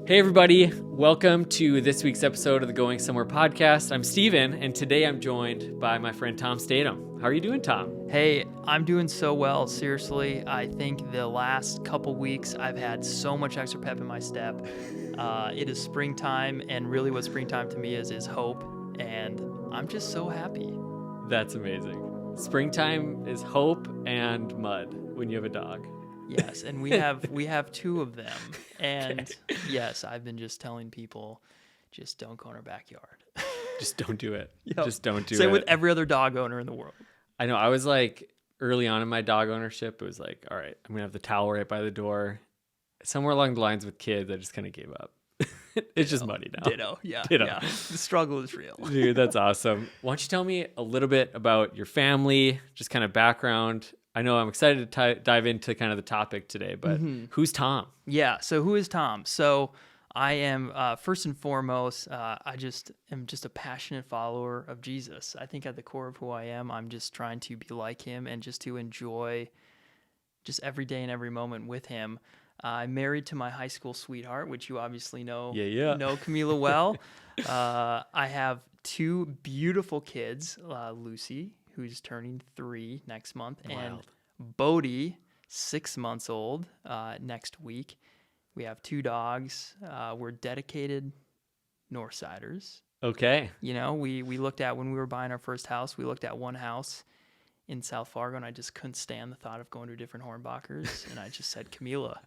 Hey everybody, welcome to this week's episode of the Going Somewhere podcast. I'm Steven, and today I'm joined by my friend Tom Stadum. How are you doing, Tom? Hey, I'm doing so well, seriously. I think the last couple weeks I've had so much extra pep in my step. It is springtime, and really what springtime to me is hope, and I'm just so happy. That's amazing. Springtime is hope and mud when you have a dog. Yes, and we have two of them. And yes, I've been just telling people, just don't go in our backyard. Just don't do it. Yep. Just don't do it. Same with every other dog owner in the world. I know. I was like, early on in my dog ownership, it was like, all right, I'm going to have the towel right by the door. Somewhere along the lines with kids, I just kind of gave up. It's just muddy now. Ditto. Yeah. Ditto. Yeah. The struggle is real. Dude, that's awesome. Why don't you tell me a little bit about your family, just kind of background? I know I'm excited to dive into kind of the topic today, but Who's Tom? Yeah. So who is Tom? So I am, first and foremost, I just am just a passionate follower of Jesus. I think at the core of who I am, I'm just trying to be like him and just to enjoy just every day and every moment with him. I'm married to my high school sweetheart, which you obviously know Camila well. I have two beautiful kids, Lucy, who's turning 3 next month, and Bodie, 6 months old, next week. We have 2 dogs. We're dedicated Northsiders. Okay. You know, we looked at, when we were buying our first house, we looked at one house in South Fargo, and I just couldn't stand the thought of going to different Hornbachers. And I just said, Camila,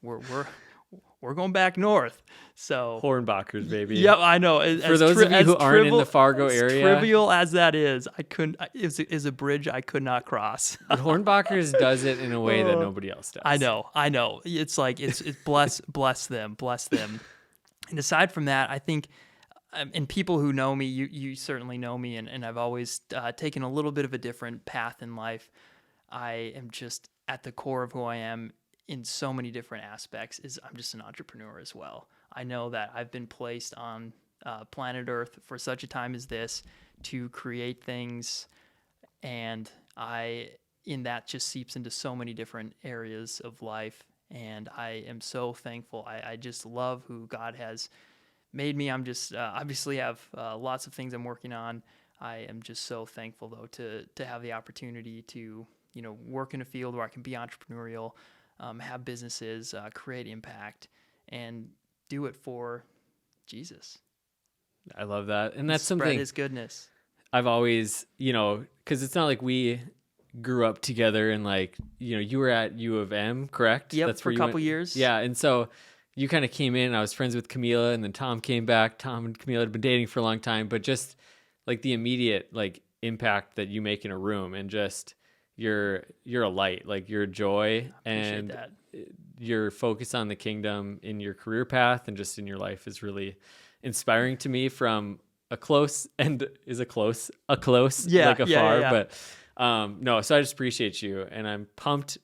we're going back north. So Hornbachers, baby. Yep, I know. For those of you who aren't in the Fargo area, trivial as that is, is a bridge I could not cross. But Hornbachers does it in a way that nobody else does. I know. It's like it's bless them. And aside from that, I think, and people who know me, you certainly know me, and I've always taken a little bit of a different path in life. I am just at the core of who I am in so many different aspects is I'm just an entrepreneur as well. I know that I've been placed on planet Earth for such a time as this to create things, and in that just seeps into so many different areas of life, and I am so thankful. I just love who God has made me. I'm just obviously have lots of things I'm working on. I am just so thankful though to have the opportunity to work in a field where I can be entrepreneurial, have businesses, create impact, and do it for Jesus. I love that. And that's spread something his goodness. I've always, because it's not like we grew up together and you were at U of M, correct? Yep, That's for a couple years. Yeah, and so you kind of came in, I was friends with Camila, and then Tom came back. Tom and Camila had been dating for a long time, but just like the immediate impact that you make in a room, and just you're a light, you're a joy, and that. Your focus on the kingdom in your career path and just in your life is really inspiring to me from a close, afar. But no, so I just appreciate you, and I'm pumped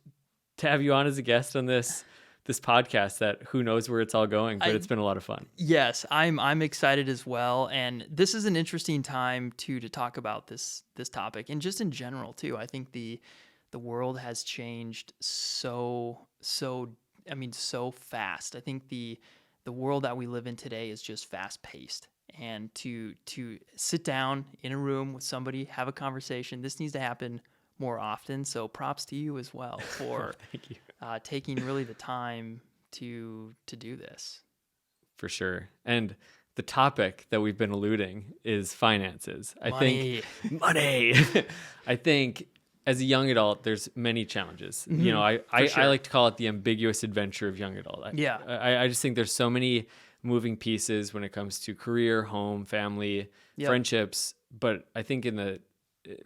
to have you on as a guest on this podcast that who knows where it's all going, but it's been a lot of fun. Yes, I'm excited as well, and this is an interesting time to talk about this topic, and just in general too. I think the world has changed so fast. I think the world that we live in today is just fast paced, and to sit down in a room with somebody, have a conversation, this needs to happen more often. So props to you as well for Thank you. Taking really the time to do this. For sure. And the topic that we've been alluding is finances. Money. I think as a young adult, there's many challenges. I like to call it the ambiguous adventure of young adult. I just think there's so many moving pieces when it comes to career, home, family, friendships. But I think in the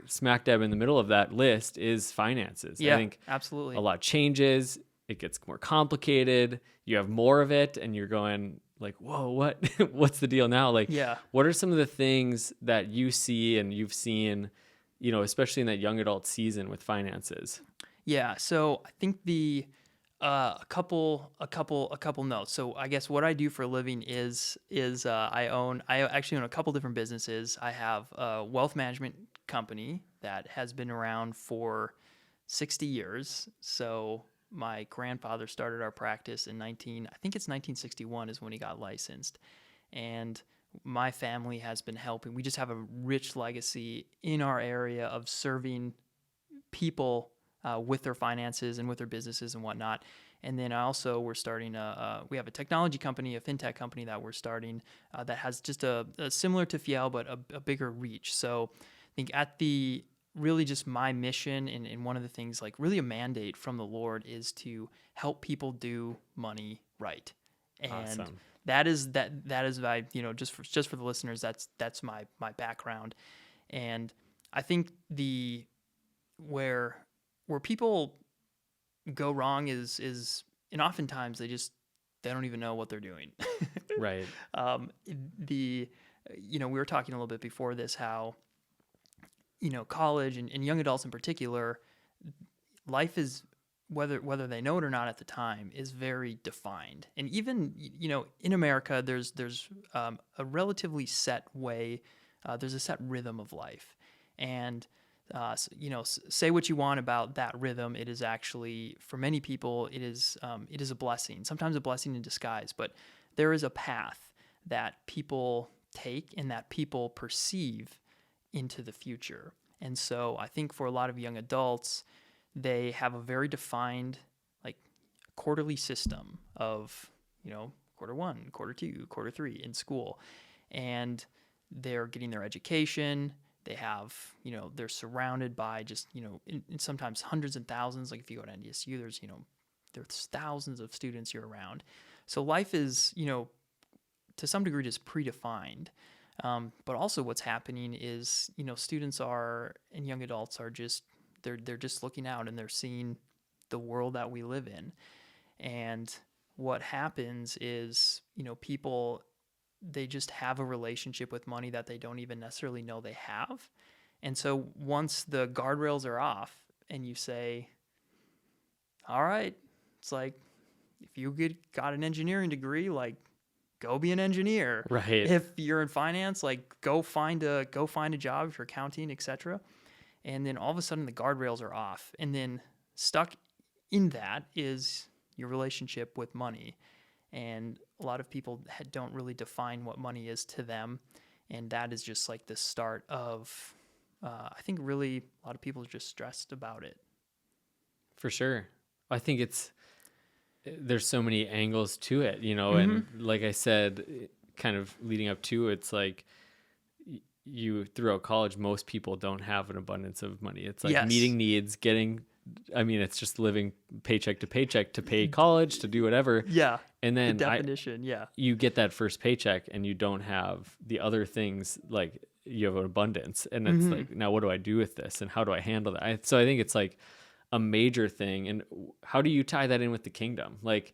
smack dab in the middle of that list is finances. Yeah, I think absolutely. A lot changes. It gets more complicated. You have more of it, and you're going whoa, what's the deal now? What are some of the things that you see and you've seen, especially in that young adult season with finances? Yeah. So I think a couple notes. So I guess what I do for a living is I actually own a couple different businesses. I have a wealth management company that has been around for 60 years. So my grandfather started our practice in I think it's 1961 is when he got licensed. And my family has been helping. We just have a rich legacy in our area of serving people with their finances and with their businesses and whatnot. And then also we're starting we have a technology company, a fintech company that we're starting that has just a similar to Fjell, but a bigger reach. So I think really just my mission and one of the things, like really a mandate from the Lord, is to help people do money right. And awesome. that is my, just for the listeners, that's my background. And I think where people go wrong is and oftentimes they don't even know what they're doing. Right. We were talking a little bit before this, how, college and young adults in particular, life is, whether they know it or not at the time, is very defined. And even, in America, there's a relatively set way, there's a set rhythm of life. And say what you want about that rhythm. It is actually, for many people, it is a blessing, sometimes a blessing in disguise, but there is a path that people take and that people perceive into the future. And so I think for a lot of young adults, they have a very defined, like, quarterly system of, quarter one, quarter two, quarter three in school, and they're getting their education. They have, they're surrounded by just, in sometimes hundreds and thousands. Like if you go to NDSU, there's thousands of students year round. So life is, to some degree just predefined. But also what's happening is, students and young adults are just, they're just looking out and they're seeing the world that we live in. And what happens is, people, they just have a relationship with money that they don't even necessarily know they have. And so once the guardrails are off and you say, all right, it's like, if you got an engineering degree, like, go be an engineer. Right. If you're in finance, like, go find a job for accounting, etc. And then all of a sudden the guardrails are off. And then stuck in that is your relationship with money. And a lot of people don't really define what money is to them. And that is just like the start of, I think really a lot of people are just stressed about it. For sure. I think there's so many angles to it, Mm-hmm. And like I said, kind of leading up to, it's like you throughout college, most people don't have an abundance of money. It's like meeting needs, it's just living paycheck to paycheck to pay college, to do whatever. Yeah. And then the definition, you get that first paycheck and you don't have the other things, like you have an abundance. And it's like, now what do I do with this? And how do I handle that? So I think it's like a major thing. And how do you tie that in with the kingdom? Like,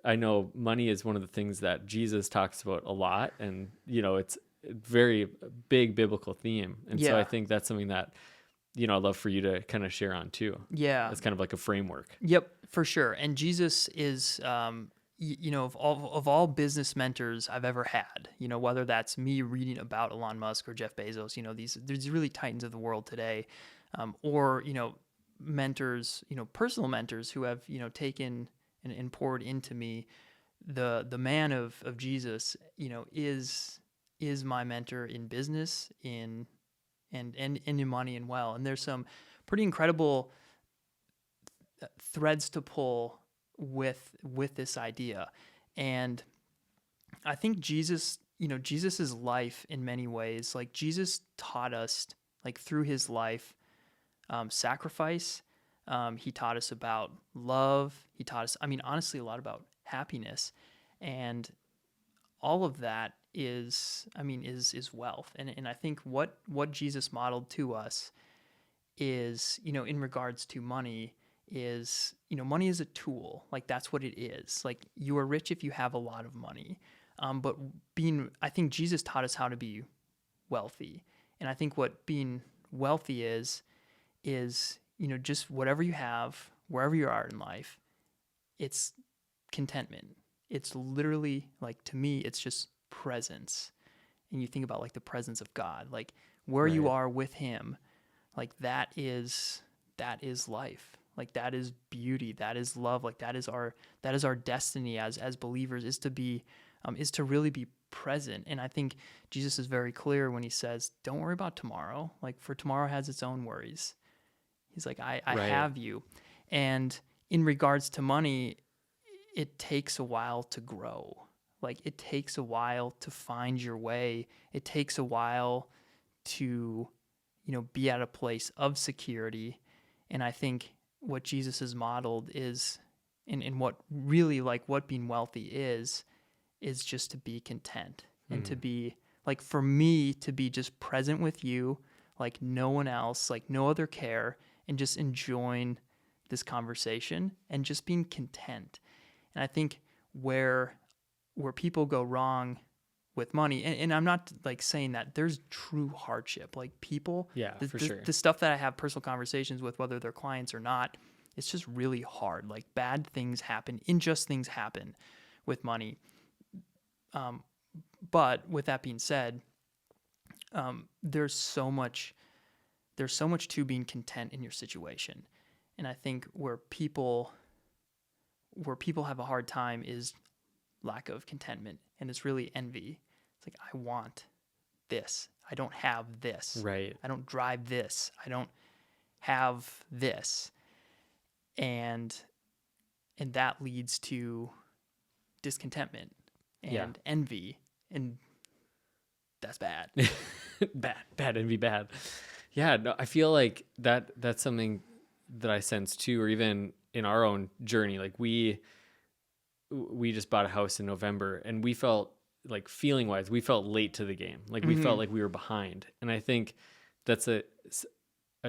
I know money is one of the things that Jesus talks about a lot. And, it's a very big biblical theme. And so I think that's something that, I'd love for you to kind of share on too. Yeah. It's kind of like a framework. Yep, for sure. And Jesus is, of all business mentors I've ever had, whether that's me reading about Elon Musk or Jeff Bezos, these really titans of the world today, or, mentors, personal mentors who have, taken and poured into me, the man of Jesus, is my mentor in business, and in money and well. And there's some pretty incredible threads to pull with this idea. And I think Jesus's life in many ways, like Jesus taught us, like through his life, sacrifice. He taught us about love. He taught us, honestly, a lot about happiness, and all of that is wealth. And I think what Jesus modeled to us is, in regards to money, is, money is a tool. Like, that's what it is. Like, you are rich if you have a lot of money. But I think Jesus taught us how to be wealthy. And I think what being wealthy is, just whatever you have, wherever you are in life, it's contentment. It's literally, like, to me, it's just presence. And you think about, like, the presence of God, like where you are with him, like that is life. Like that is beauty. That is love. Like that is our destiny as believers, is to really be present. And I think Jesus is very clear when he says, don't worry about tomorrow. Like, for tomorrow has its own worries. He's like, I Right. have you. And in regards to money, it takes a while to grow. Like, it takes a while to find your way. It takes a while to, be at a place of security. And I think what Jesus has modeled is, and what really, like, what being wealthy is just to be content and to be, like, for me, to be just present with you, like no one else, like no other care, and just enjoying this conversation and just being content. And I think where people go wrong with money, and I'm not like saying that there's true hardship, like people, For sure. the stuff that I have personal conversations with, whether they're clients or not, it's just really hard. Like, bad things happen, unjust things happen with money. But with that being said, there's so much to being content in your situation. And I think where people have a hard time is lack of contentment, and it's really envy. It's like, I want this. I don't have this. Right. I don't drive this. I don't have this. And that leads to discontentment and envy, and that's bad. bad envy, bad. Yeah, no, I feel like that's something that I sense too, or even in our own journey. Like, we just bought a house in November, and we felt like, feeling wise, we felt late to the game. Like, we felt like we were behind. And I think that's a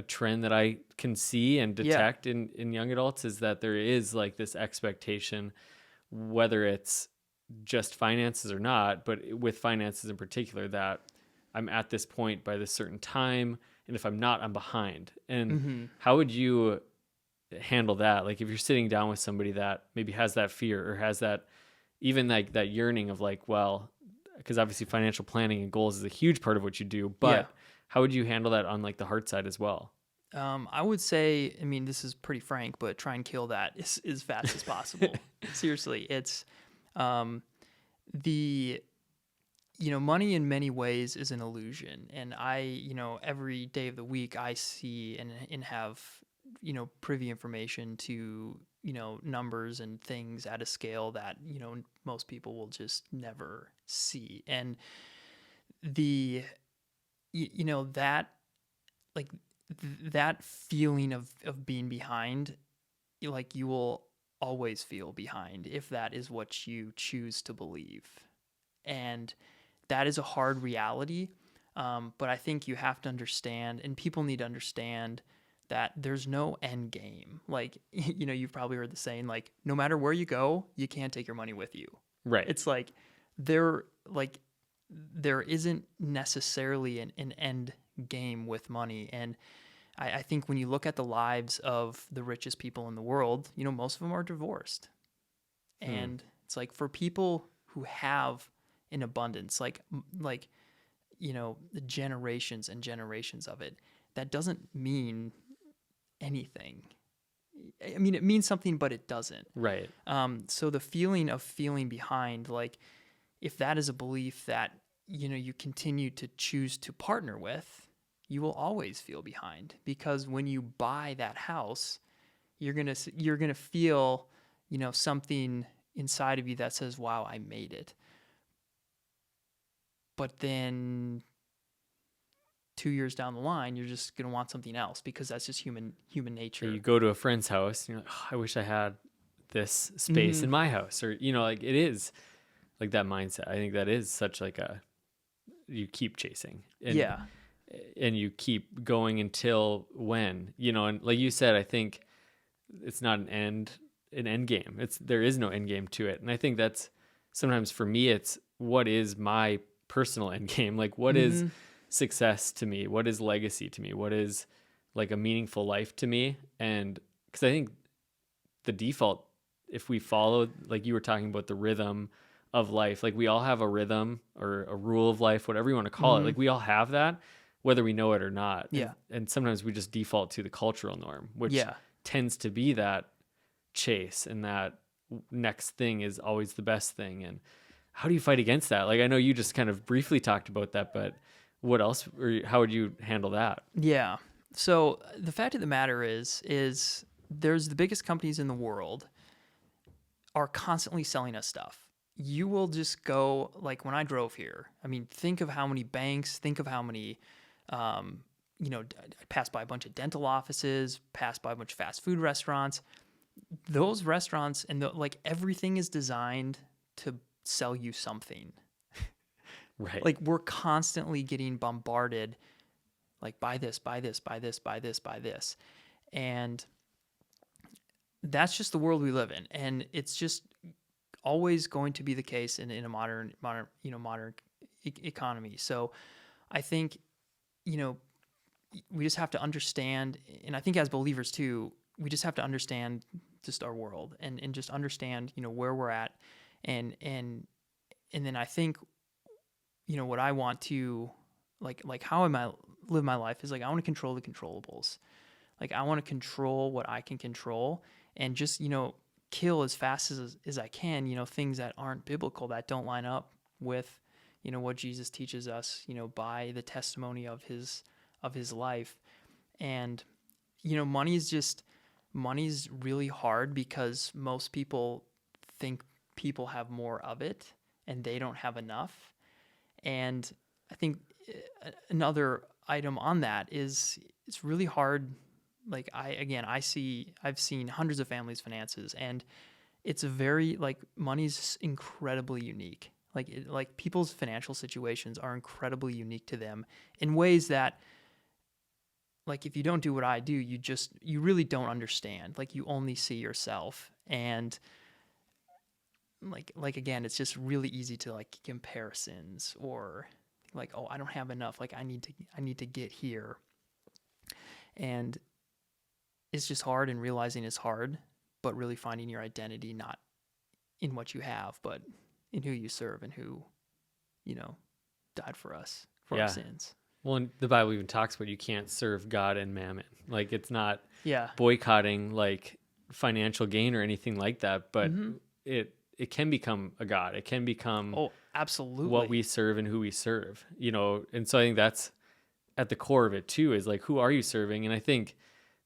trend that I can see and detect in young adults, is that there is like this expectation, whether it's just finances or not, but with finances in particular, that I'm at this point by this certain time, and if I'm not, I'm behind. And how would you handle that? Like, if you're sitting down with somebody that maybe has that fear, or has that, even like that yearning of like, well, because obviously financial planning and goals is a huge part of what you do, but how would you handle that on like the heart side as well? I would say, I mean, this is pretty frank, but try and kill that as fast as possible. Seriously, it's money in many ways is an illusion. And I, every day of the week I see and have, privy information to, numbers and things at a scale that, most people will just never see. And that, like, that feeling of being behind, like, you will always feel behind if that is what you choose to believe. And that is a hard reality. But I think you have to understand, and people need to understand, that there's no end game. Like, you've probably heard the saying, like, no matter where you go, you can't take your money with you. Right. It's like, there isn't necessarily an end game with money. And I think when you look at the lives of the richest people in the world, most of them are divorced. And it's like, for people who have an abundance, like the generations and generations of it, that doesn't mean anything. I mean, it means something, but it doesn't. Right. So the feeling of feeling behind, like, if that is a belief that, you continue to choose to partner with, you will always feel behind, because when you buy that house, you're going to feel, something inside of you that says, wow, I made it. But then 2 years down the line, you're just going to want something else, because that's just human nature. You go to a friend's house, and you're like, oh, I wish I had this space in my house, or, like, it is like that mindset. I think that is such like you keep chasing. And you keep going until when, and like you said, I think it's not an end game. There is no end game to it. And I think that's sometimes, for me, it's, what is my personal end game? Like, what is success to me? What is legacy to me? What is like a meaningful life to me? And because I think the default, if we follow, like you were talking about, the rhythm of life, like, we all have a rhythm or a rule of life, whatever you want to call it. Like, we all have that, whether we know it or not. Yeah. And sometimes we just default to the cultural norm, which tends to be that chase, and that next thing is always the best thing. And how do you fight against that? Like, I know you just kind of briefly talked about that, but what else, or how would you handle that? Yeah. So the fact of the matter is there's the biggest companies in the world are constantly selling us stuff. You will just go, like when I drove here, I mean, think of how many banks, think of how many, I passed by a bunch of dental offices, passed by a bunch of fast food restaurants. Those restaurants and like everything is designed to sell you something. Right. Like we're constantly getting bombarded, like buy this, buy this, buy this, buy this, buy this. And that's just the world we live in. And it's just always going to be the case in a modern economy. So I think, we just have to understand, and I think as believers too, we just have to understand just our world and just understand, where we're at. And then I think, what I want to like how am I live my life is like, I want to control the controllables. Like I want to control what I can control and just, kill as fast as I can, things that aren't biblical, that don't line up with, what Jesus teaches us, by the testimony of his life. And, money's really hard because most people think people have more of it and they don't have enough. And I think another item on that is it's really hard. Like I've seen hundreds of families' finances, and it's a very, like, money's incredibly unique. Like people's financial situations are incredibly unique to them in ways that, like, if you don't do what I do, you really don't understand. Like you only see yourself, and like again, it's just really easy to like comparisons or like, oh, I don't have enough. Like I need to get here, and it's just hard, and realizing it's hard, but really finding your identity not in what you have, but in who you serve and who, died for us, for our sins. Well, and the Bible even talks about you can't serve God and mammon. Like it's not boycotting like financial gain or anything like that, but it can become a god. It can become absolutely what we serve and who we serve, And so I think that's at the core of it too, is like, who are you serving? And I think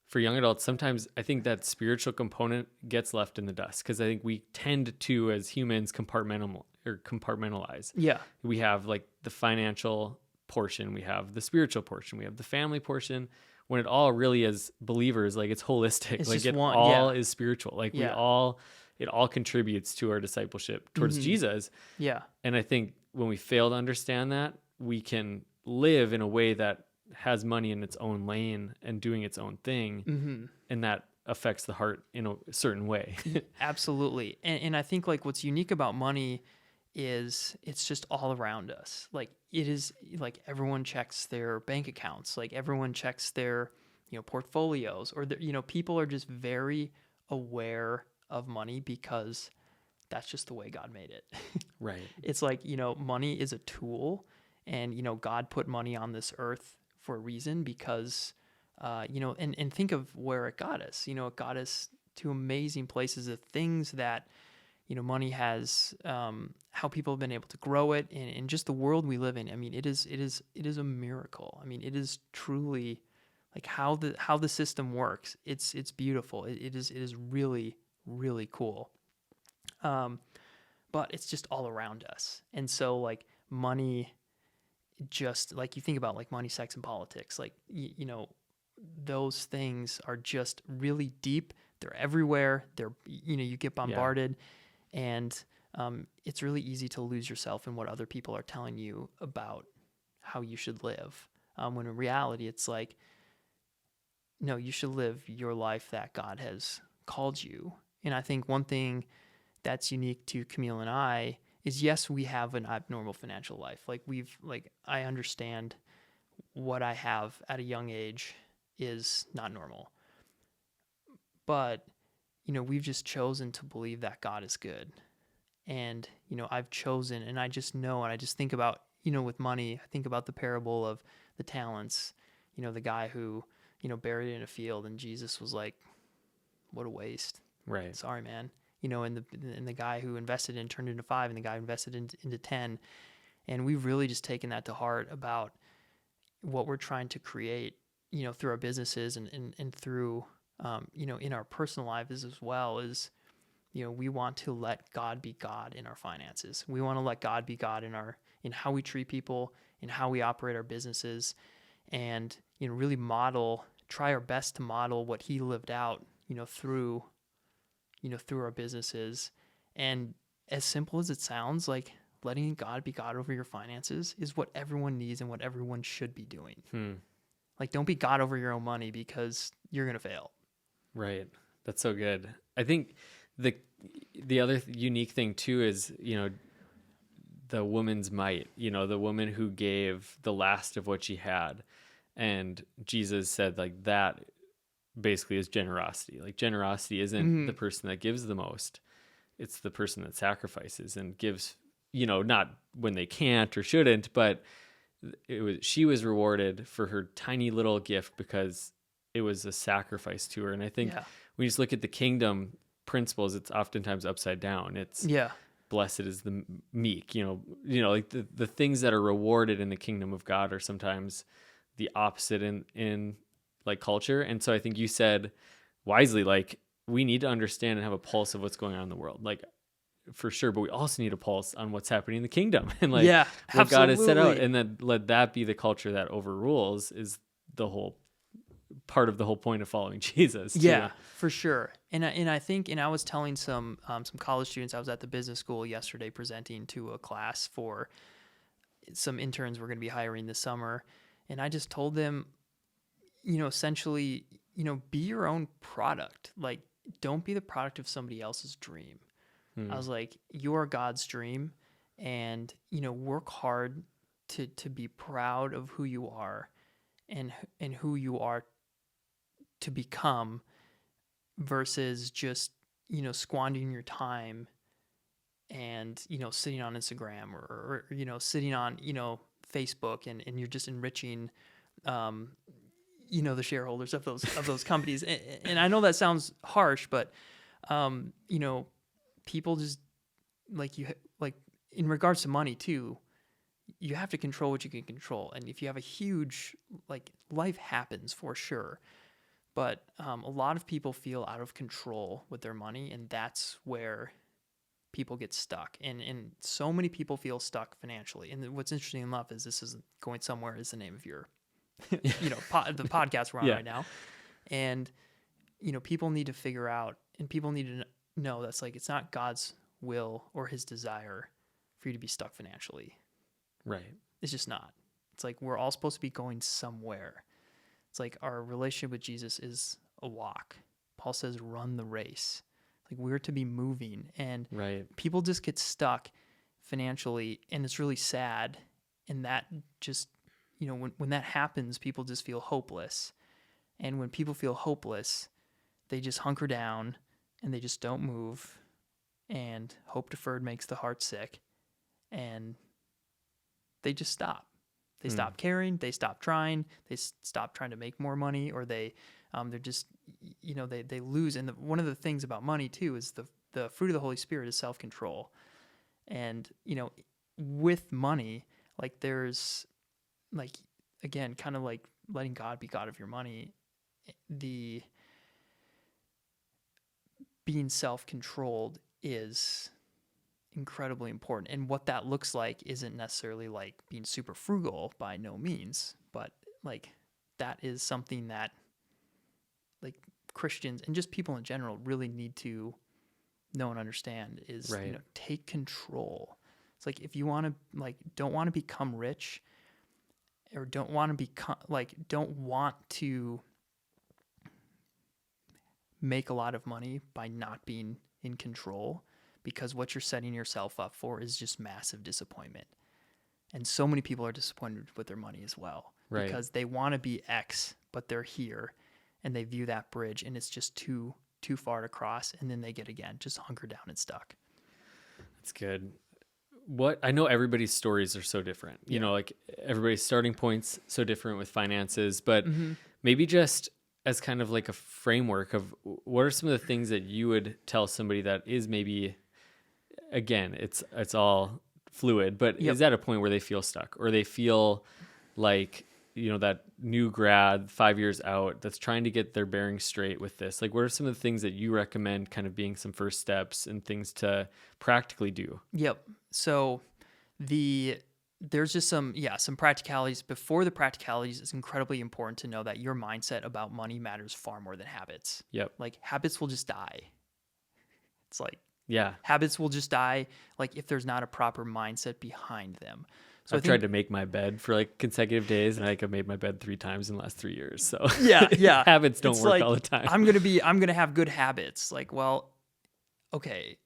for young adults, sometimes I think that spiritual component gets left in the dust, because I think we tend to, as humans, compartmentalize. Yeah. We have like the financial portion, we have the spiritual portion, we have the family portion, when it all really, as believers, like it's holistic. It's like is spiritual. Like it all contributes to our discipleship towards Jesus. Yeah. And I think when we fail to understand that, we can live in a way that has money in its own lane and doing its own thing, and that affects the heart in a certain way. Absolutely. And I think like what's unique about money is it's just all around us. Like it is, like everyone checks their bank accounts, like everyone checks their, portfolios, or people are just very aware of money because that's just the way God made it. Right. It's like, money is a tool, and, God put money on this earth for a reason, because, and think of where it got us. It got us to amazing places, of things that, money has, how people have been able to grow it, and just the world we live in. I mean, it is a miracle. I mean, it is truly like how the system works. It's beautiful. It is really, really cool. But it's just all around us. And so like money, just like you think about like money, sex, and politics, like, those things are just really deep. They're everywhere. They're, you get bombarded, and it's really easy to lose yourself in what other people are telling you about how you should live. When in reality, it's like, no, you should live your life that God has called you. And I think one thing that's unique to Camille and I is, yes, we have an abnormal financial life. Like I understand what I have at a young age is not normal. But, we've just chosen to believe that God is good. And, I've chosen, and I just know, and I just think about, with money, I think about the parable of the talents, the guy who, buried it in a field, and Jesus was like, what a waste. Right. Sorry, man. And the guy who invested in turned into 5, and the guy who invested into 10. And we've really just taken that to heart about what we're trying to create, through our businesses and through, in our personal lives as well, is, we want to let God be God in our finances. We want to let God be God in how we treat people, in how we operate our businesses, and, really try our best to model what he lived out, through our businesses. And as simple as it sounds, like, letting God be God over your finances is what everyone needs and what everyone should be doing. Like, don't be God over your own money, because you're going to fail. Right. That's so good. I think the other unique thing too is, the woman's might, the woman who gave the last of what she had. And Jesus said, like, that basically is generosity. Like, generosity isn't the person that gives the most. It's the person that sacrifices and gives, not when they can't or shouldn't, but she was rewarded for her tiny little gift because it was a sacrifice to her. And I think when you just look at the kingdom principles, it's oftentimes upside down. It's blessed is the meek, like the things that are rewarded in the kingdom of God are sometimes the opposite in like culture. And so I think you said wisely, like, we need to understand and have a pulse of what's going on in the world. Like, for sure, but we also need a pulse on what's happening in the kingdom and like what God has set out, and then let that be the culture that overrules is the whole part of the whole point of following Jesus. Yeah, for sure. And I think, and I was telling some college students, I was at the business school yesterday presenting to a class for some interns we're going to be hiring this summer. And I just told them, essentially, be your own product. Like, don't be the product of somebody else's dream. I was like, you're God's dream, and, work hard to be proud of who you are and who you are to become, versus just, squandering your time and, sitting on Instagram or sitting on, Facebook and you're just enriching, the shareholders of those companies. And I know that sounds harsh, but, people just like in regards to money too, you have to control what you can control. And if you have a huge, life happens for sure. But a lot of people feel out of control with their money, and that's where people get stuck. And so many people feel stuck financially. And what's interesting enough is This Isn't Going Somewhere is the name of your, the podcast we're on right now. And, people need to figure out, and people need to know that's it's not God's will or his desire for you to be stuck financially. Right. It's just not. It's we're all supposed to be going somewhere. It's our relationship with Jesus is a walk. Paul says, run the race. We're to be moving, and people just get stuck financially, and it's really sad. And that just, when that happens, people just feel hopeless. And when people feel hopeless, they just hunker down and they just don't move, and hope deferred makes the heart sick, and they just stop. They stop caring, they stop trying, they stop trying to make more money, or they're just, they lose. And one of the things about money too is the fruit of the Holy Spirit is self-control. And, with money, there's again, kind of letting God be God of your money, the being self-controlled is incredibly important. And what that looks like isn't necessarily being super frugal, by no means, but that is something that Christians and just people in general really need to know and understand is, take control. It's if you want to don't want to become rich, or don't want to make a lot of money by not being in control, because what you're setting yourself up for is just massive disappointment. And so many people are disappointed with their money as well, because they want to be X, but they're here, and they view that bridge, and it's just too far to cross, and then they get just hunker down and stuck. That's good. I know everybody's stories are so different. Everybody's starting point's so different with finances, but maybe just as kind of like a framework of what are some of the things that you would tell somebody that is maybe, again, it's all fluid, but is at a point where they feel stuck or they feel like, that new grad 5 years out that's trying to get their bearings straight with this? Like, what are some of the things that you recommend kind of being some first steps and things to practically do? Yep. So there's just some practicalities. Before the practicalities, it's incredibly important to know that your mindset about money matters far more than habits. Yep. Like, habits will just die. It's like, yeah, habits will just die, like, if there's not a proper mindset behind them. So I've tried to make my bed for like consecutive days, and I've made my bed 3 times in the last 3 years. So yeah, habits don't work all the time. I'm gonna have good habits. Like, well, okay,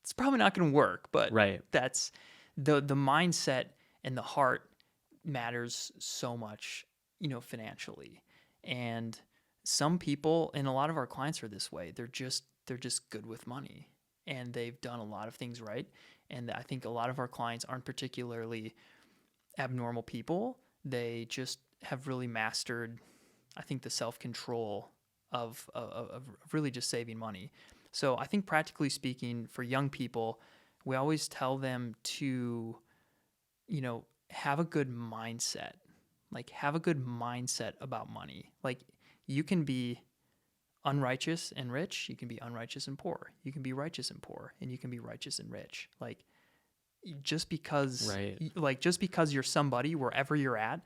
it's probably not gonna work, but right. That's the mindset and the heart matters so much, financially. And some people, and a lot of our clients are this way. They're just good with money, and they've done a lot of things right. And I think a lot of our clients aren't particularly abnormal people. They just have really mastered, I think, the self-control of really just saving money. So I think, practically speaking, for young people, we always tell them to, have a good mindset. Like, have a good mindset about money. Like, you can be unrighteous and rich, you can be unrighteous and poor, you can be righteous and poor, and you can be righteous and rich. Like, just because you're somebody wherever you're at,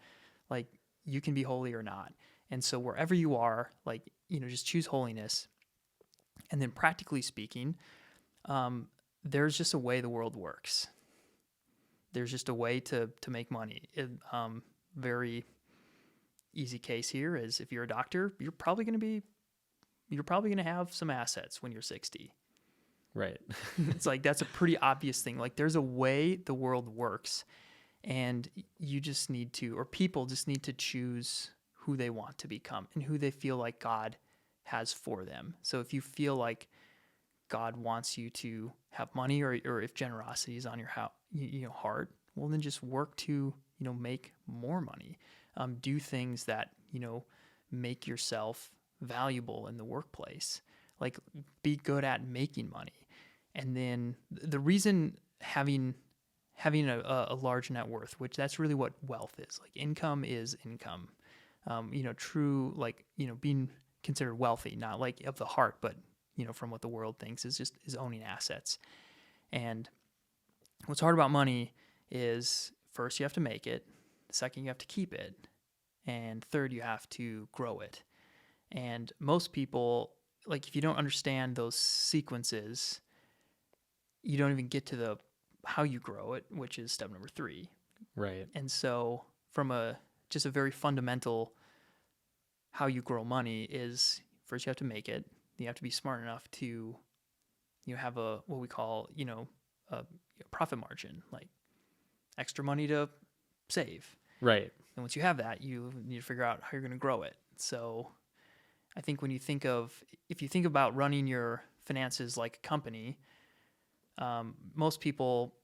like, you can be holy or not. And so wherever you are, like, just choose holiness. And then, practically speaking, there's just a way the world works. There's just a way to make money. Very easy case here is, if you're a doctor, you're probably going to have some assets when you're 60. Right. It's like, that's a pretty obvious thing. Like, there's a way the world works, and you just need to, or people just need to choose who they want to become and who they feel like God has for them. So if you feel like God wants you to have money, or if generosity is on your heart, well, then just work to, make more money. Do things that, make yourself valuable in the workplace. Like, be good at making money. And then the reason having a large net worth, which that's really what wealth is. Like, income is income. True, like, being considered wealthy, not like of the heart, but, from what the world thinks, is owning assets. And what's hard about money is, first, you have to make it. Second, you have to keep it. And third, you have to grow it. And most people, like, if you don't understand those sequences, you don't even get to how you grow it, which is step number 3. Right. And so, from just a very fundamental, how you grow money is, first you have to make it. You have to be smart enough to, have what we call, a profit margin, like extra money to save. Right. And once you have that, you need to figure out how you're going to grow it. So I think if you think about running your finances like a company, most people,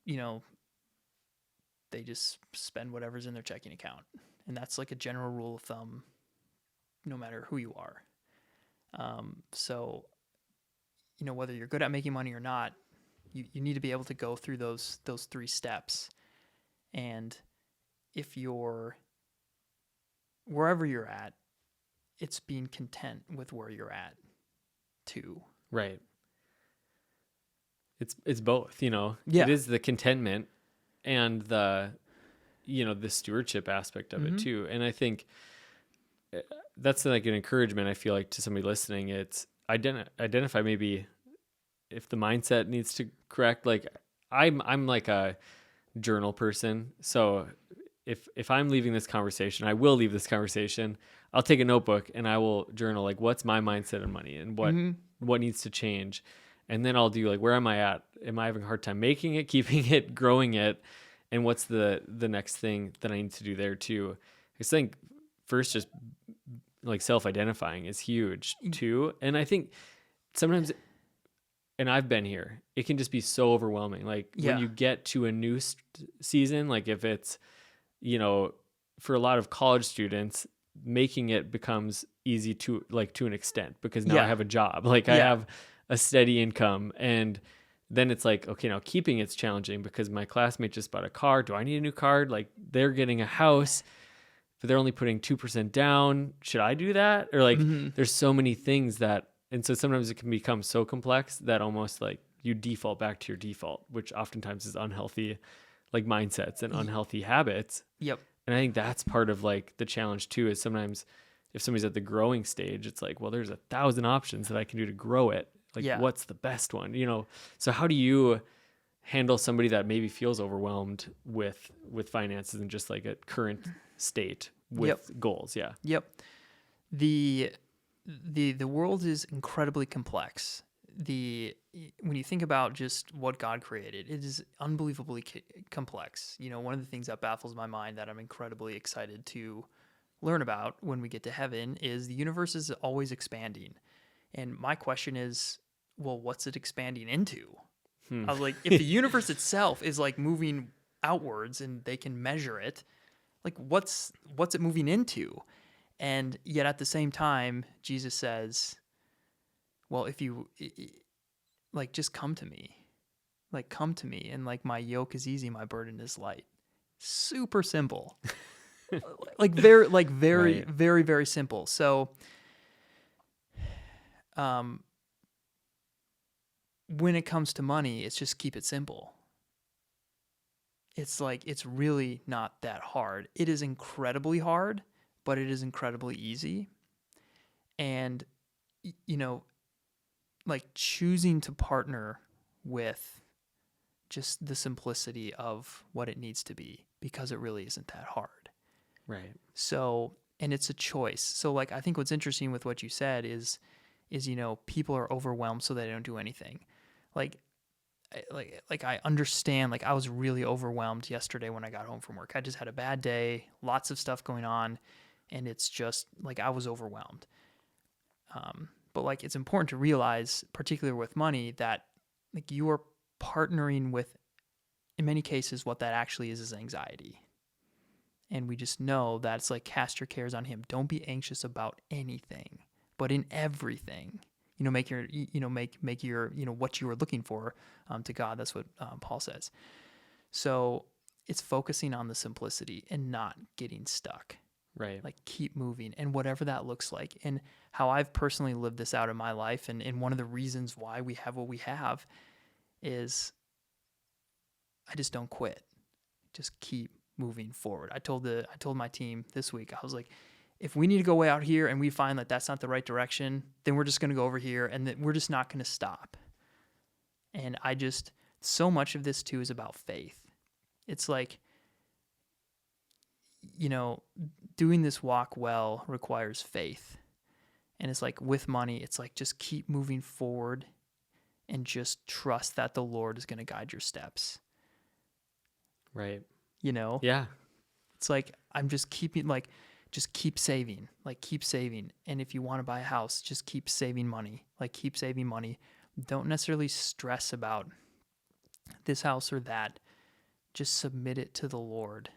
they just spend whatever's in their checking account. And that's like a general rule of thumb, no matter who you are. So, whether you're good at making money or not, you need to be able to go through those 3 steps. And if you're wherever you're at, it's being content with where you're at too. Right. It's both, Yeah. It is the contentment and the stewardship aspect of it too. And I think that's like an encouragement, I feel like, to somebody listening. It's identify maybe if the mindset needs to correct. Like, I'm like a journal person. So if I'm leaving this conversation, I will leave this conversation, I'll take a notebook and I will journal, like, what's my mindset on money and what needs to change. And then I'll do, like, where am I at? Am I having a hard time making it, keeping it, growing it? And what's the next thing that I need to do there too? I think first, just like self-identifying is huge too. And I think sometimes, and I've been here, it can just be so overwhelming. Like, when you get to a new season, like if it's, for a lot of college students, making it becomes easy to an extent, because now I Yeah. have a job, like I have a steady income. And then it's like, okay, now keeping it's challenging because my classmate just bought a car. Do I need a new car? Like they're getting a house, but they're only putting 2% down. Should I do that? Or like, there's so many things that, and so sometimes it can become so complex that almost like you default back to your default, which oftentimes is unhealthy, like mindsets and unhealthy habits. Yep. And I think that's part of like the challenge too, is sometimes if somebody's at the growing stage, it's like, well, there's 1,000 options that I can do to grow it. Like, what's the best one? So how do you handle somebody that maybe feels overwhelmed with finances and just like a current state with goals? Yeah. Yep. The world is incredibly complex. When you think about just what God created, it is unbelievably complex. One of the things that baffles my mind that I'm incredibly excited to learn about when we get to heaven is the universe is always expanding. And my question is, well, what's it expanding into? I was like, if the universe itself is like moving outwards and they can measure it, like what's it moving into? And yet at the same time, Jesus says, well, if you like, just come to me, and like my yoke is easy, my burden is light. Super simple. very, right. Very, very simple. So, when it comes to money, it's just keep it simple. It's like, it's really not that hard. It is incredibly hard, but it is incredibly easy. And, like choosing to partner with just the simplicity of what it needs to be, because it really isn't that hard. Right. So, and it's a choice. So like, I think what's interesting with what you said is, people are overwhelmed so they don't do anything. Like I understand, like I was really overwhelmed yesterday when I got home from work. I just had a bad day, lots of stuff going on, and it's just like I was overwhelmed. But like it's important to realize, particularly with money, that like you are partnering with, in many cases, what that actually is anxiety. And we just know that it's like cast your cares on him. Don't be anxious about anything, but in everything. Make your, make your, what you are looking for to God. That's what Paul says. So it's focusing on the simplicity and not getting stuck. Right. Like keep moving, and whatever that looks like. And how I've personally lived this out in my life, and one of the reasons why we have what we have is I just don't quit. Just keep moving forward. I told my team this week, I was like, if we need to go way out here and we find that that's not the right direction, then we're just going to go over here, and that we're just not going to stop. And so much of this too is about faith. It's like, doing this walk well requires faith. And it's like with money, it's like just keep moving forward and just trust that the Lord is going to guide your steps. Right. Yeah. It's like, I'm just keeping, like, just keep saving. And if you want to buy a house, just keep saving money. Like, keep saving money. Don't necessarily stress about this house or that. Just submit it to the Lord.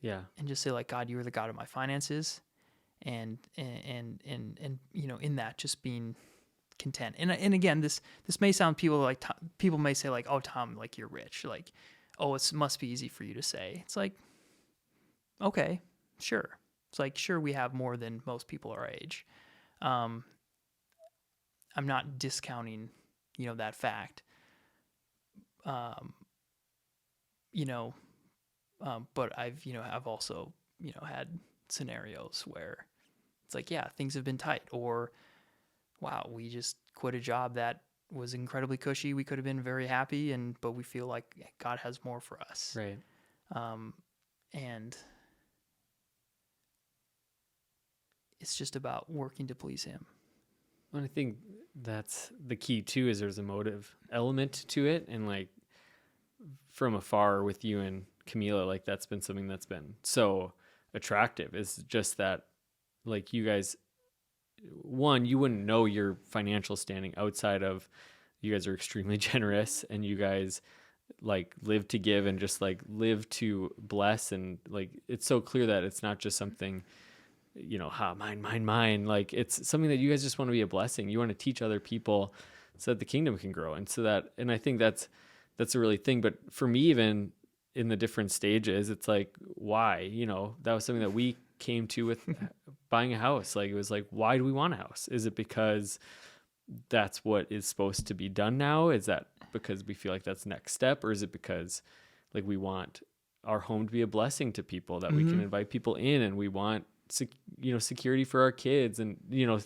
Yeah. And just say, like, God, you are the God of my finances. And in that, just being content. And again, this may sound, people may say, like, oh, Tom, like, you're rich. Like, oh, it must be easy for you to say. It's like, okay, sure. It's like, sure, we have more than most people our age. I'm not discounting, that fact. But I've also, had scenarios where it's like, yeah, things have been tight, or wow, we just quit a job that was incredibly cushy. We could have been very happy, but we feel like God has more for us. Right. And it's just about working to please him. And I think that's the key too, is there's a motive element to it. And like from afar with you and Camila, like that's been something that's been so attractive, is just that, like, you guys, one, you wouldn't know your financial standing outside of, you guys are extremely generous, and you guys like live to give and just like live to bless. And like, it's so clear that it's not just something, mine. Like it's something that you guys just want to be a blessing. You want to teach other people so that the kingdom can grow. And I think that's a really thing. But for me, even in the different stages, it's like, why, that was something that we came to with buying a house. Like, it was like, why do we want a house? Is it because that's what is supposed to be done now? Is that because we feel like that's the next step? Or is it because like we want our home to be a blessing to people, that we can invite people in, and we want security for our kids, and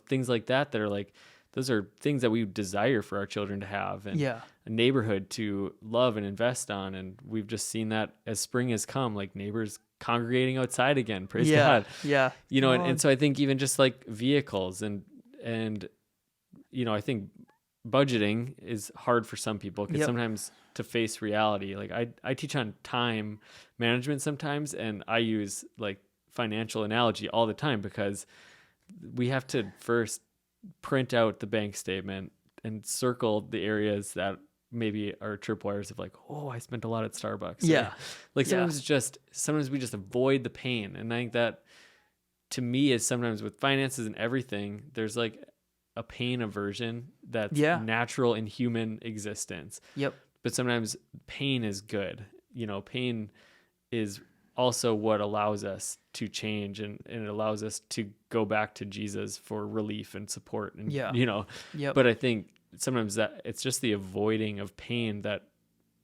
things like that are like, those are things that we desire for our children to have, and a neighborhood to love and invest on. And we've just seen that as spring has come, like neighbors congregating outside again, praise God. And so I think even just like vehicles and I think budgeting is hard for some people, because sometimes to face reality, like I teach on time management sometimes, and I use like financial analogy all the time, because we have to first print out the bank statement and circle the areas that maybe are tripwires of like, oh, I spent a lot at Starbucks. Or, like sometimes we just avoid the pain. And I think that to me is sometimes with finances and everything, there's like a pain aversion that's natural in human existence. But sometimes pain is good. Pain is also what allows us to change, and it allows us to go back to Jesus for relief and support. And, but I think sometimes that it's just the avoiding of pain that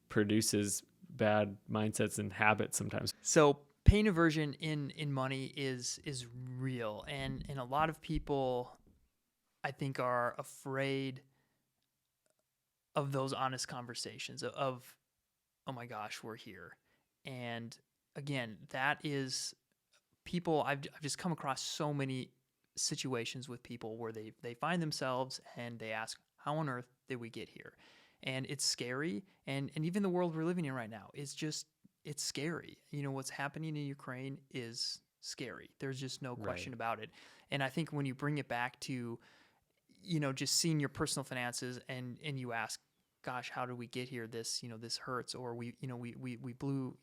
produces bad mindsets and habits sometimes. So pain aversion in money is real. And a lot of people, I think, are afraid of those honest conversations of, oh my gosh, we're here. And again, that is people, I've just come across so many situations with people where they find themselves and they ask, how on earth did we get here? And it's scary. And even the world we're living in right now is just, it's scary. What's happening in Ukraine is scary. There's just no question about it. And I think when you bring it back to, just seeing your personal finances and you ask, gosh, how did we get here? This hurts, or we blew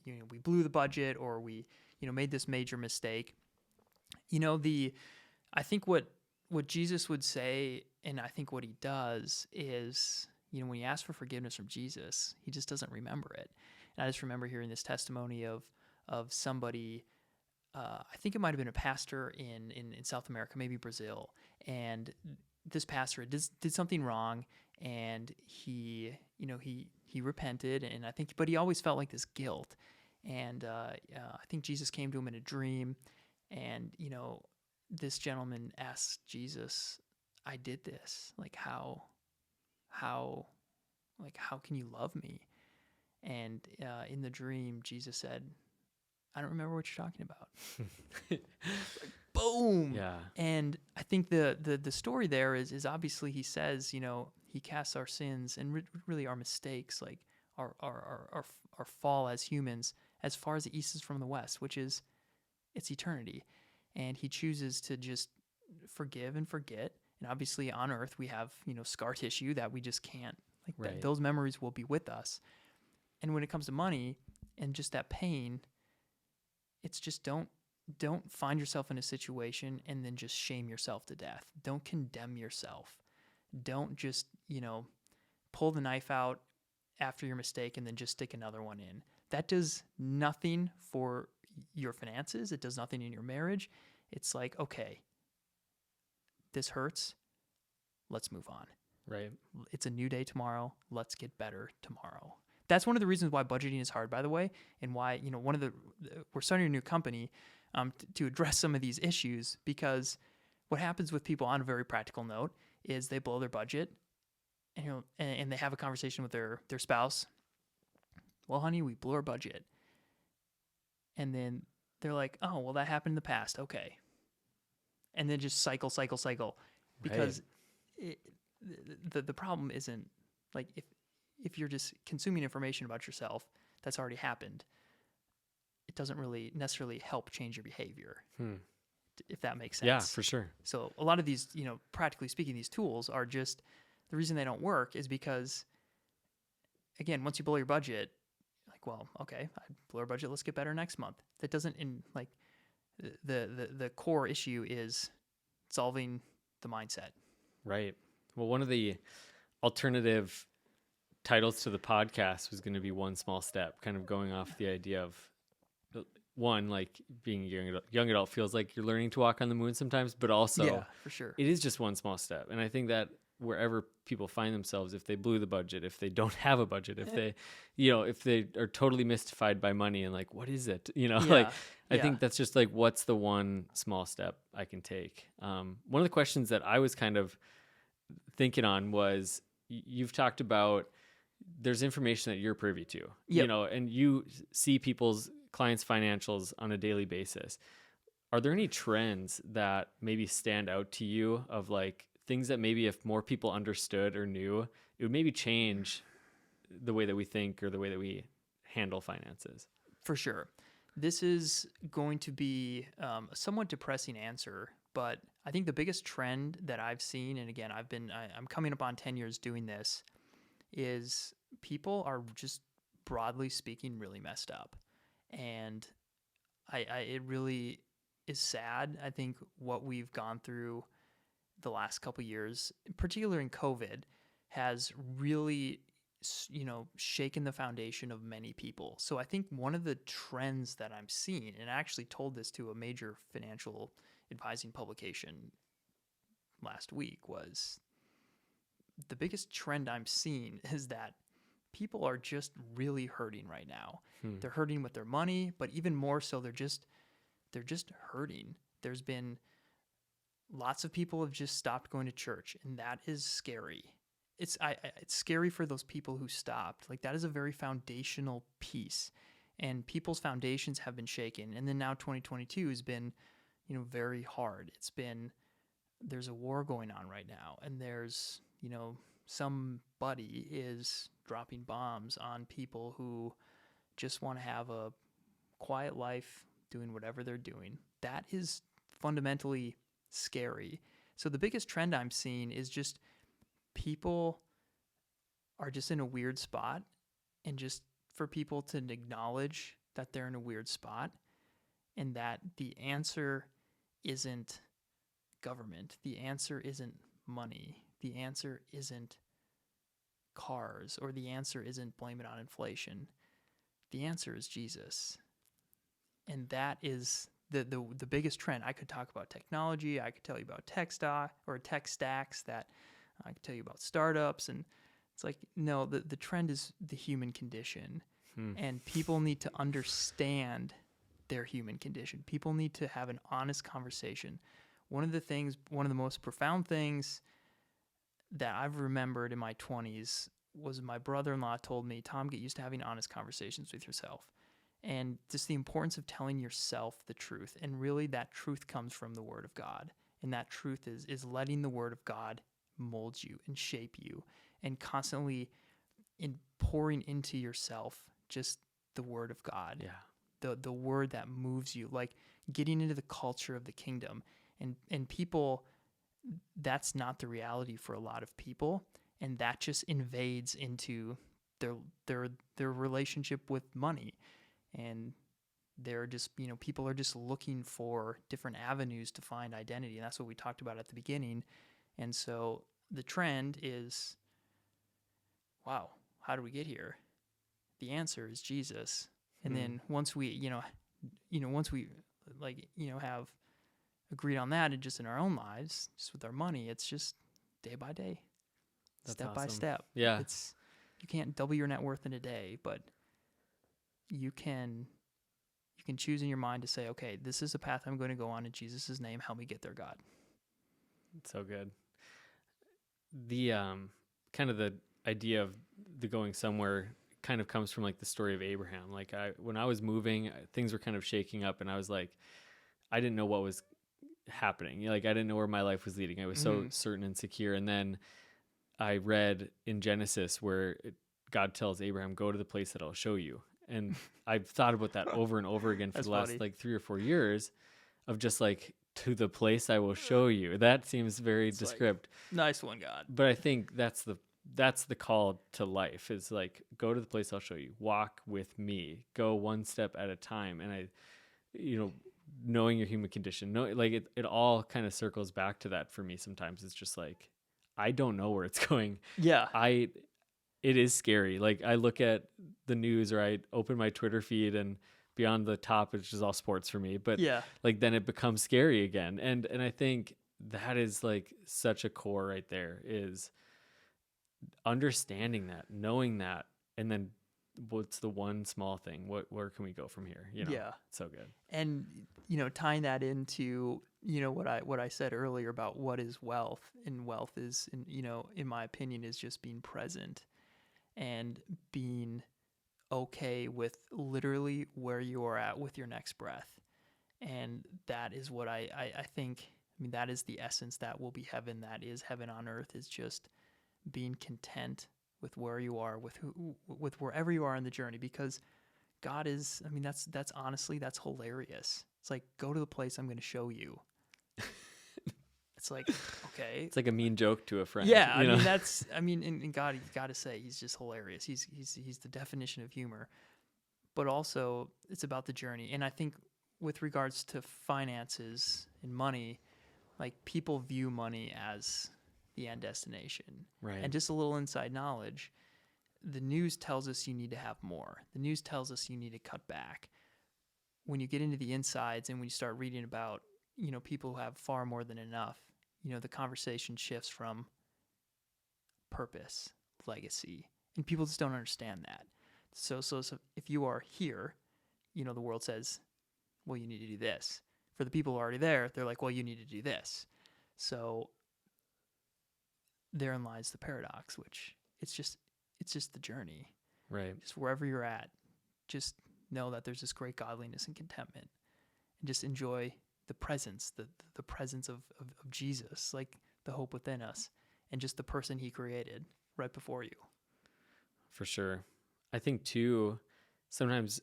the budget, or we made this major mistake. I think what Jesus would say, and I think what he does is, when he asks for forgiveness from Jesus, he just doesn't remember it. And I just remember hearing this testimony of somebody, I think it might have been a pastor in South America, maybe Brazil, and this pastor did something wrong, and he repented, and I think, but he always felt like this guilt. And I think Jesus came to him in a dream, and this gentleman asked Jesus, I did this, like how can you love me? And in the dream, Jesus said, I don't remember what you're talking about. Like, boom. Yeah. And I think the story there is obviously he says, he casts our sins and really our mistakes, like our fall as humans, as far as the east is from the west, which is it's eternity. And he chooses to just forgive and forget. And obviously on earth we have, scar tissue that we just can't, like those memories will be with us. And when it comes to money and just that pain, it's just don't find yourself in a situation and then just shame yourself to death. Don't condemn yourself. Don't just, pull the knife out after your mistake and then just stick another one in. That does nothing for your finances. It does nothing in your marriage. It's like, okay, this hurts. Let's move on. Right. It's a new day tomorrow. Let's get better tomorrow. That's one of the reasons why budgeting is hard, by the way, and why, we're starting a new company to address some of these issues, because what happens with people on a very practical note is they blow their budget and they have a conversation with their spouse. Well, honey, we blew our budget. And then they're like, oh, well, that happened in the past. Okay. And then just cycle. Because the problem isn't like if you're just consuming information about yourself that's already happened, it doesn't really necessarily help change your behavior, if that makes sense. Yeah, for sure. So a lot of these, practically speaking, these tools are just, the reason they don't work is because, again, once you blow your budget, like, well, okay, I blew our budget. Let's get better next month. That doesn't the core issue is solving the mindset. Right. Well, one of the alternative titles to the podcast was going to be One Small Step, kind of going off the idea of one, like being a young adult feels like you're learning to walk on the moon sometimes, but also for sure, it is just one small step. And I think that wherever people find themselves, if they blew the budget, if they don't have a budget, if they, if they are totally mystified by money and like, what is it? I think that's just like, what's the one small step I can take? One of the questions that I was kind of thinking on was, you've talked about there's information that you're privy to, and you see people's clients' financials on a daily basis. Are there any trends that maybe stand out to you of like things that maybe if more people understood or knew, it would maybe change the way that we think or the way that we handle finances? For sure. This is going to be a somewhat depressing answer, but I think the biggest trend that I've seen, and again, I'm coming up on 10 years doing this, is people are just broadly speaking really messed up. And it really is sad. I think what we've gone through the last couple of years, particularly in COVID, has really, shaken the foundation of many people. So I think one of the trends that I'm seeing, and I actually told this to a major financial advising publication last week, was the biggest trend I'm seeing is that people are just really hurting right now. They're hurting with their money, but even more so, they're just hurting. There's been lots of people have just stopped going to church, and that is scary. It's scary for those people who stopped. Like, that is a very foundational piece, and people's foundations have been shaken. And then now 2022 has been, very hard. There's a war going on right now, and there's, somebody is dropping bombs on people who just want to have a quiet life doing whatever they're doing. That is fundamentally scary. So the biggest trend I'm seeing is just people are just in a weird spot, and just for people to acknowledge that they're in a weird spot and that the answer isn't government. The answer isn't money. The answer isn't cars, or the answer isn't blame it on inflation. The answer is Jesus. And that is the biggest trend. I could talk about technology. I could tell you about tech stacks. That I could tell you about startups. And it's like, no, the trend is the human condition. And people need to understand their human condition. People need to have an honest conversation. One of the most profound things that I've remembered in my 20s was my brother-in-law told me, Tom, get used to having honest conversations with yourself. And just the importance of telling yourself the truth. And really that truth comes from the Word of God. And that truth is letting the Word of God mold you and shape you, and constantly pouring into yourself just the Word of God. Yeah. The word that moves you, like getting into the culture of the kingdom. And people, that's not the reality for a lot of people. And that just invades into their relationship with money. And they're just, people are just looking for different avenues to find identity. And that's what we talked about at the beginning. And so the trend is, wow, how do we get here? The answer is Jesus. And then once we, have agreed on that, and just in our own lives, just with our money, it's just day by day, step by step. Yeah. You can't double your net worth in a day, but you can choose in your mind to say, okay, this is a path I'm going to go on in Jesus' name. Help me get there, God. It's so good. The kind of the idea of the going somewhere kind of comes from like the story of Abraham. Like when I was moving, things were kind of shaking up, and I was like, I didn't know what was happening. Like I didn't know where my life was leading. I was so certain and secure. And then I read in Genesis where God tells Abraham, go to the place that I'll show you. And I've thought about that over and over again for the last like 3 or 4 years, of just like, to the place I will show you. That seems very descriptive. Like, nice one, God. But I think that's the that's the call to life, is like, go to the place I'll show you, walk with me, go one step at a time. And knowing your human condition, like it all kind of circles back to that for me. Sometimes it's just like, I don't know where it's going. Yeah. It is scary. Like, I look at the news, or I open my Twitter feed, and beyond the top, it's just all sports for me. But like, then it becomes scary again. And I think that is like such a core right there, is understanding that, knowing that, and then what's the one small thing? Where can we go from here? So good. And tying that into what I said earlier about what is wealth, and wealth is, in my opinion, is just being present and being okay with literally where you are at with your next breath. And that is what I think. I mean, that is the essence that will be heaven. That is heaven on earth, is just being content with where you are, with wherever you are in the journey, because God is, I mean, that's honestly, that's hilarious. It's like, go to the place I'm going to show you. It's like, okay. It's like a mean joke to a friend. Yeah. And God, you've got to say, he's just hilarious. He's the definition of humor, but also it's about the journey. And I think with regards to finances and money, like, people view money as the end destination. Right. And just a little inside knowledge, the news tells us you need to have more. The news tells us you need to cut back. When you get into the insides and when you start reading about, people who have far more than enough, the conversation shifts from purpose, legacy, and people just don't understand that. So if you are here, the world says, well, you need to do this. For the people who are already there, they're like, well, you need to do this. So therein lies the paradox, which it's just the journey. Right. Just wherever you're at, just know that there's this great godliness and contentment, and just enjoy the presence, the presence of Jesus, like the hope within us, and just the person he created right before you. For sure. I think too, sometimes,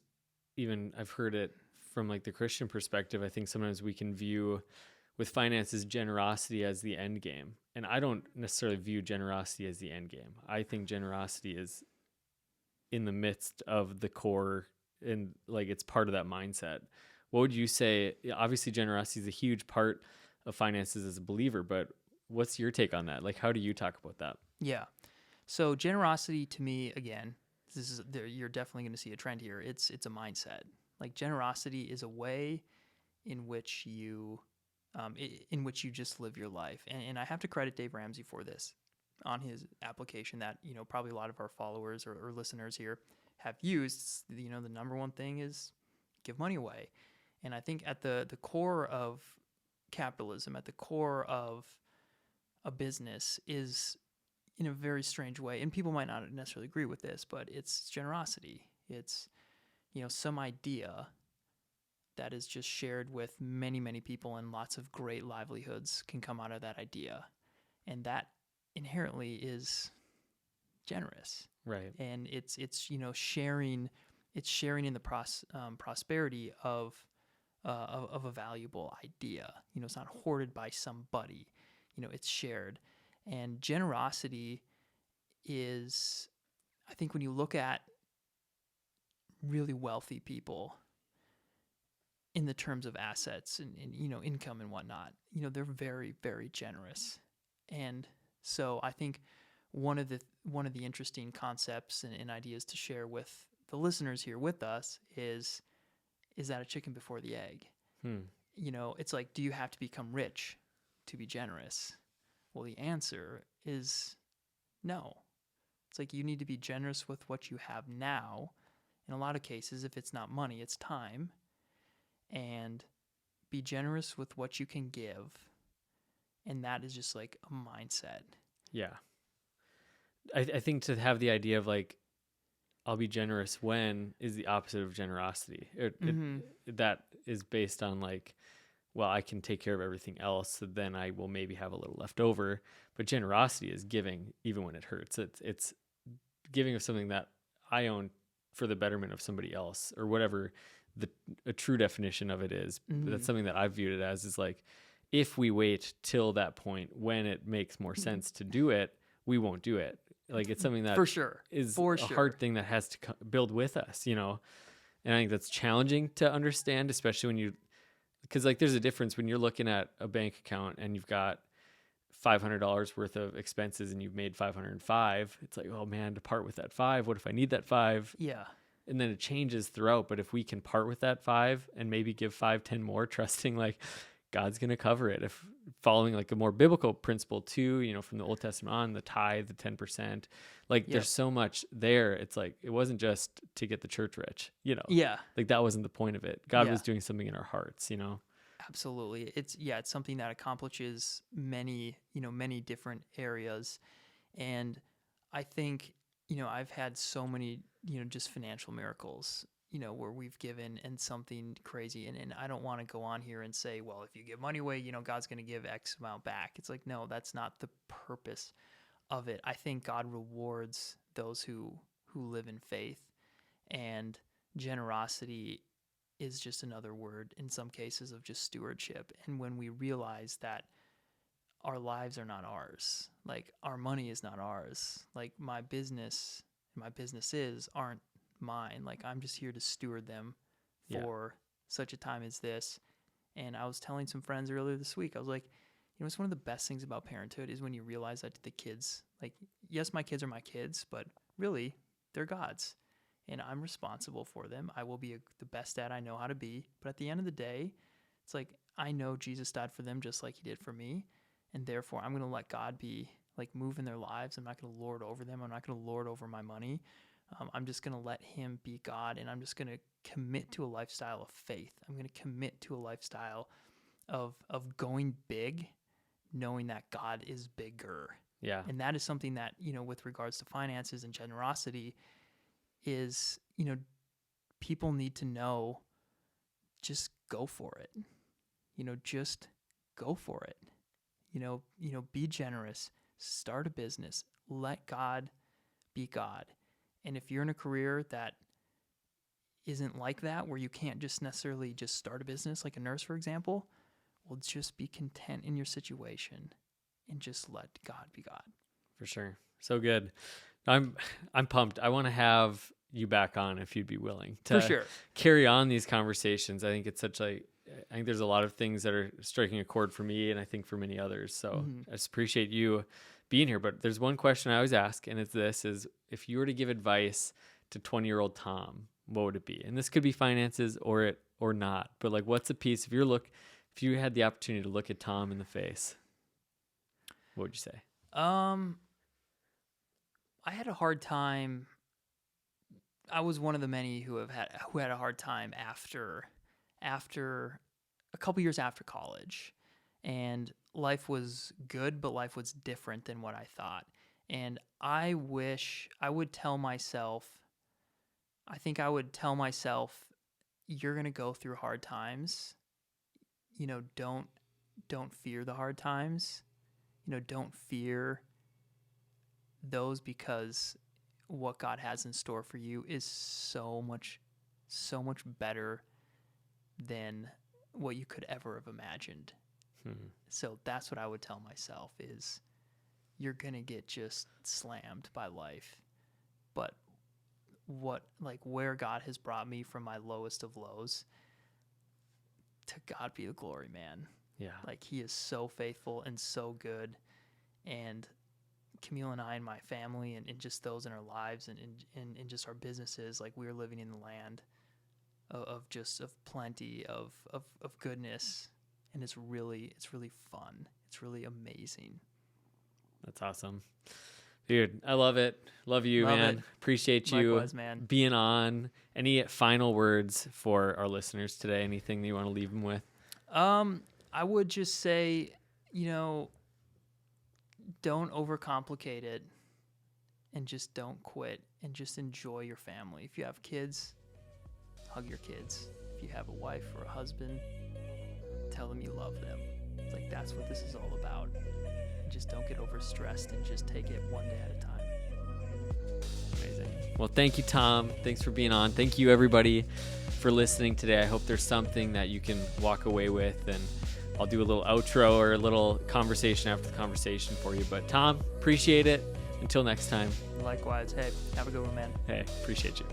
even I've heard it from like the Christian perspective, I think sometimes we can view with finances generosity as the end game. And I don't necessarily view generosity as the end game. I think generosity is in the midst of the core, and like, it's part of that mindset. What would you say? Obviously, generosity is a huge part of finances as a believer, but what's your take on that? Like, how do you talk about that? Yeah. So generosity, to me, again, you're definitely going to see a trend here. It's a mindset. Like, generosity is a way in which you just live your life. And I have to credit Dave Ramsey for this on his application that, probably a lot of our followers or listeners here have used. The number one thing is give money away. And I think at the core of capitalism, at the core of a business, is, in a very strange way, and people might not necessarily agree with this, but it's generosity. It's, some idea that is just shared with many, many people, and lots of great livelihoods can come out of that idea. And that inherently is generous. Right. And it's sharing in the prosperity of a valuable idea. It's not hoarded by somebody. It's shared. And generosity is, I think, when you look at really wealthy people in the terms of assets and income and whatnot, they're very, very generous. And so I think one of the interesting concepts and ideas to share with the listeners here with us is that a chicken before the egg? It's like, do you have to become rich to be generous? Well, the answer is no. It's like, you need to be generous with what you have now. In a lot of cases, if it's not money, it's time. And be generous with what you can give. And that is just like a mindset. Yeah. I think to have the idea of like, I'll be generous when, is the opposite of generosity. That is based on like, well, I can take care of everything else, so then I will maybe have a little left over. But generosity is giving even when it hurts. It's giving of something that I own for the betterment of somebody else, or whatever a true definition of it is. But that's something that I've viewed it as, is like, if we wait till that point when it makes more sense to do it, we won't do it. Like it's something that for sure is for a sure. hard thing that has to build with us, you know? And I think that's challenging to understand, especially when because like there's a difference when you're looking at a bank account and you've got $500 worth of expenses and you've made 505. It's like, oh man, to part with that 5, what if I need that 5? Yeah. And then it changes throughout. But if we can part with that 5 and maybe give 5, 10 more, trusting like God's going to cover it, if following like a more biblical principle too, you know, from the Old Testament on, the tithe, the 10%, like there's so much there. It's like, it wasn't just to get the church rich, you know? Yeah. Like that wasn't the point of it. God was doing something in our hearts, you know? Absolutely. It's something that accomplishes many different areas. And I think, you know, I've had so many, you know, just financial miracles, you know, where we've given and something crazy. And I don't want to go on here and say, well, if you give money away, you know, God's going to give X amount back. It's like, no, that's not the purpose of it. I think God rewards those who live in faith, and generosity is just another word in some cases of just stewardship. And when we realize that our lives are not ours, like our money is not ours, like my businesses aren't mine, like I'm just here to steward them for such a time as this. And I was telling some friends earlier this week, I was like, you know, it's one of the best things about parenthood is when you realize that the kids, like, yes, my kids are my kids, but really they're God's. And I'm responsible for them. I will be the best dad I know how to be. But at the end of the day, it's like, I know Jesus died for them just like he did for me. And therefore, I'm going to let God be, like, move in their lives. I'm not going to lord over them. I'm not going to lord over my money. I'm just going to let him be God. And I'm just going to commit to a lifestyle of faith. I'm going to commit to a lifestyle of going big, knowing that God is bigger. Yeah. And that is something that, you know, with regards to finances and generosity, is, you know, people need to know, just go for it. You know, just go for it. You know, be generous, start a business, let God be God. And if you're in a career that isn't like that, where you can't just necessarily just start a business, like a nurse, for example, well, just be content in your situation and just let God be God. For sure. So good. I'm pumped. I want to have you back on if you'd be willing to for sure carry on these conversations. I think it's I think there's a lot of things that are striking a chord for me, and I think for many others. So I just appreciate you being here. But there's one question I always ask, and it's this: is if you were to give advice to 20-year-old Tom, what would it be? And this could be finances or not. But like, what's a piece if you had the opportunity to look at Tom in the face, what would you say? I had a hard time. I was one of the many who had a hard time after a couple years after college, and life was good, but life was different than what I thought. And I wish I would tell myself, you're going to go through hard times. You know, don't fear the hard times. You know, don't fear those, because what God has in store for you is so much better than what you could ever have imagined. So that's what I would tell myself is, you're going to get just slammed by life. But where God has brought me from my lowest of lows, to God be the glory, man. Yeah. Like, he is so faithful and so good. And Camille and I and my family and just those in our lives and just our businesses, like, we're living in the land of plenty of goodness. And it's really fun. It's really amazing. That's awesome. Dude, I love it. Love you, man. Appreciate you. Likewise, man. Being on. Any final words for our listeners today? Anything that you want to leave them with? I would just say, you know, don't overcomplicate it, and just don't quit, and just enjoy your family. If you have kids, hug your kids. If you have a wife or a husband, tell them you love them. It's like, that's what this is all about. And just don't get overstressed, and just take it one day at a time. Amazing. Well, thank you, Tom. Thanks for being on. Thank you, everybody, for listening today. I hope there's something that you can walk away with, and I'll do a little outro or a little conversation after the conversation for you. But Tom, appreciate it. Until next time. Likewise. Hey, have a good one, man. Hey, appreciate you.